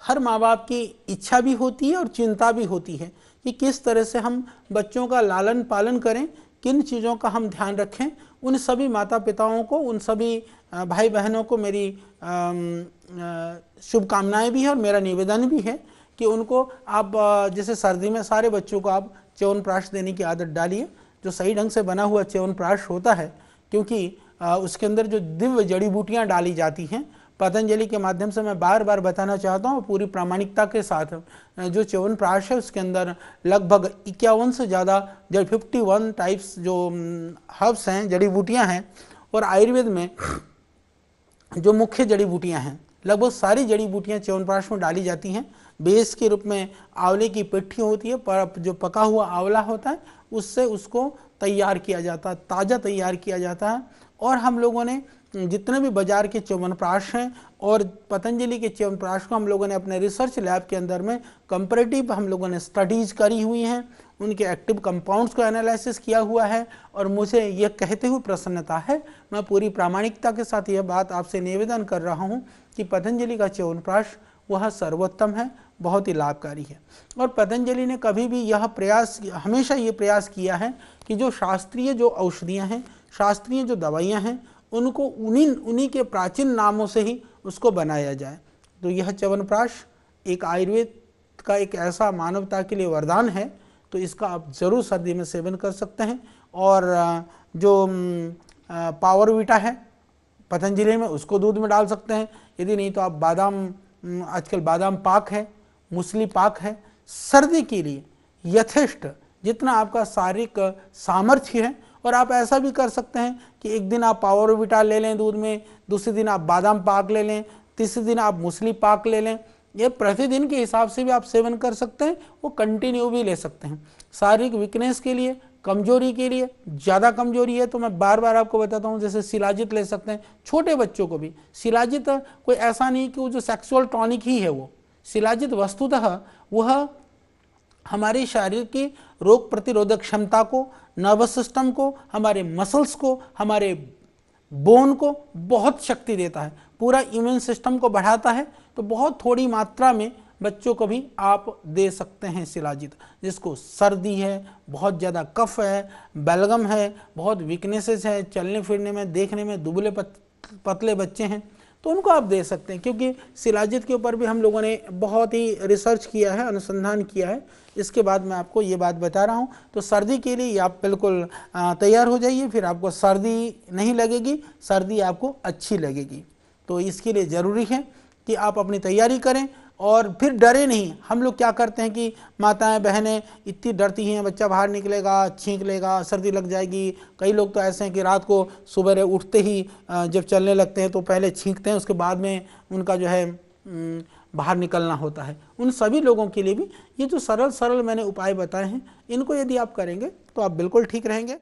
हर माँ बाप की इच्छा भी होती है और चिंता भी होती है कि किस तरह से हम बच्चों का लालन पालन करें, किन चीज़ों का हम ध्यान रखें। उन सभी माता पिताओं को, उन सभी भाई बहनों को मेरी शुभकामनाएं भी हैं और मेरा निवेदन भी है कि उनको आप जैसे सर्दी में सारे बच्चों को आप च्यवनप्राश देने की आदत डालिए, जो सही ढंग से बना हुआ च्यवनप्राश होता है, क्योंकि उसके अंदर जो दिव्य जड़ी बूटियाँ डाली जाती हैं पतंजलि के माध्यम से, मैं बार बार बताना चाहता हूँ पूरी प्रामाणिकता के साथ, जो च्यवनप्राश है उसके अंदर लगभग 51 से ज़्यादा 51 टाइप्स जो हर्ब्स हैं, जड़ी बूटियाँ हैं, और आयुर्वेद में जो मुख्य जड़ी बूटियाँ हैं लगभग सारी जड़ी बूटियाँ च्यवनप्राश में डाली जाती हैं। बेस के रूप में आंवले की पिट्ठी होती है, पर जो पका हुआ आंवला होता है उससे उसको तैयार किया जाता है, ताज़ा तैयार किया जाता है। और हम लोगों ने जितने भी बाजार के च्यवनप्राश हैं और पतंजलि के च्यवनप्राश को हम लोगों ने अपने रिसर्च लैब के अंदर में कंपैरेटिव हम लोगों ने स्टडीज़ करी हुई हैं, उनके एक्टिव कंपाउंड्स को एनालिसिस किया हुआ है। और मुझे यह कहते हुए प्रसन्नता है, मैं पूरी प्रामाणिकता के साथ यह बात आपसे निवेदन कर रहा हूँ कि पतंजलि का च्यवनप्राश वह सर्वोत्तम है, बहुत ही लाभकारी है। और पतंजलि ने कभी भी यह प्रयास, हमेशा ये प्रयास किया है कि जो शास्त्रीय जो औषधियाँ हैं, शास्त्रीय जो दवाइयाँ हैं, उनको उन्हीं के प्राचीन नामों से ही उसको बनाया जाए। तो यह च्यवनप्राश एक आयुर्वेद का एक ऐसा मानवता के लिए वरदान है, तो इसका आप ज़रूर सर्दी में सेवन कर सकते हैं। और जो पावरवीटा है पतंजलि में, उसको दूध में डाल सकते हैं। यदि नहीं तो आप बादाम, आजकल बादाम पाक है, मूसली पाक है, सर्दी के लिए यथेष्ट जितना आपका शारीरिक सामर्थ्य है। और आप ऐसा भी कर सकते हैं कि एक दिन आप पावरवीटा ले लें दूध में, दूसरे दिन आप बादाम पाक ले लें, तीसरे दिन आप मूसली पाक ले लें। ये प्रतिदिन के हिसाब से भी आप सेवन कर सकते हैं, वो कंटिन्यू भी ले सकते हैं। शारीरिक वीकनेस के लिए, कमजोरी के लिए, ज़्यादा कमजोरी है तो मैं बार बार आपको बताता हूँ, जैसे शिलाजित ले सकते हैं। छोटे बच्चों को भी शिलाजित कोई ऐसा नहीं कि वो जो सेक्सुअल टॉनिक ही है, वो शिलाजित वस्तुतः वह हमारे शरीर की रोग प्रतिरोधक क्षमता को, नर्वस सिस्टम को, हमारे मसल्स को, हमारे बोन को बहुत शक्ति देता है, पूरा इम्यून सिस्टम को बढ़ाता है। तो बहुत थोड़ी मात्रा में बच्चों को भी आप दे सकते हैं शिलाजित। जिसको सर्दी है, बहुत ज़्यादा कफ है, बेलगम है, बहुत वीकनेसेस है, चलने फिरने में, देखने में दुबले पतले बच्चे हैं, तो उनको आप दे सकते हैं। क्योंकि शिलाजित के ऊपर भी हम लोगों ने बहुत ही रिसर्च किया है, अनुसंधान किया है। इसके बाद मैं आपको ये बात बता रहा हूँ। तो सर्दी के लिए आप बिल्कुल तैयार हो जाइए, फिर आपको सर्दी नहीं लगेगी, सर्दी आपको अच्छी लगेगी। तो इसके लिए ज़रूरी है कि आप अपनी तैयारी करें और फिर डरे नहीं। हम लोग क्या करते हैं कि माताएं बहनें इतनी डरती हैं, बच्चा बाहर निकलेगा, छींक लेगा, सर्दी लग जाएगी। कई लोग तो ऐसे हैं कि रात को सुबह उठते ही जब चलने लगते हैं तो पहले छींकते हैं, उसके बाद में उनका जो है बाहर निकलना होता है। उन सभी लोगों के लिए भी ये जो सरल सरल मैंने उपाय बताए हैं, इनको यदि आप करेंगे तो आप बिल्कुल ठीक रहेंगे।